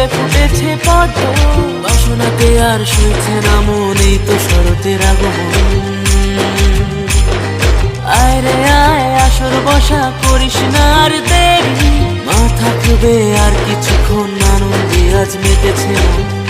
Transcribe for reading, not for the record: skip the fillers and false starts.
ফুলে ফুটেছে পদ্ম, বাসনাতে আর সইছে না মন, এই তো শরতের আগমন। আয় রে আয়, আসর বসা করিস না আর দেরি, মা থাকবে আর কিছুক্ষণ, আনন্দে আজ মেতেছে মন।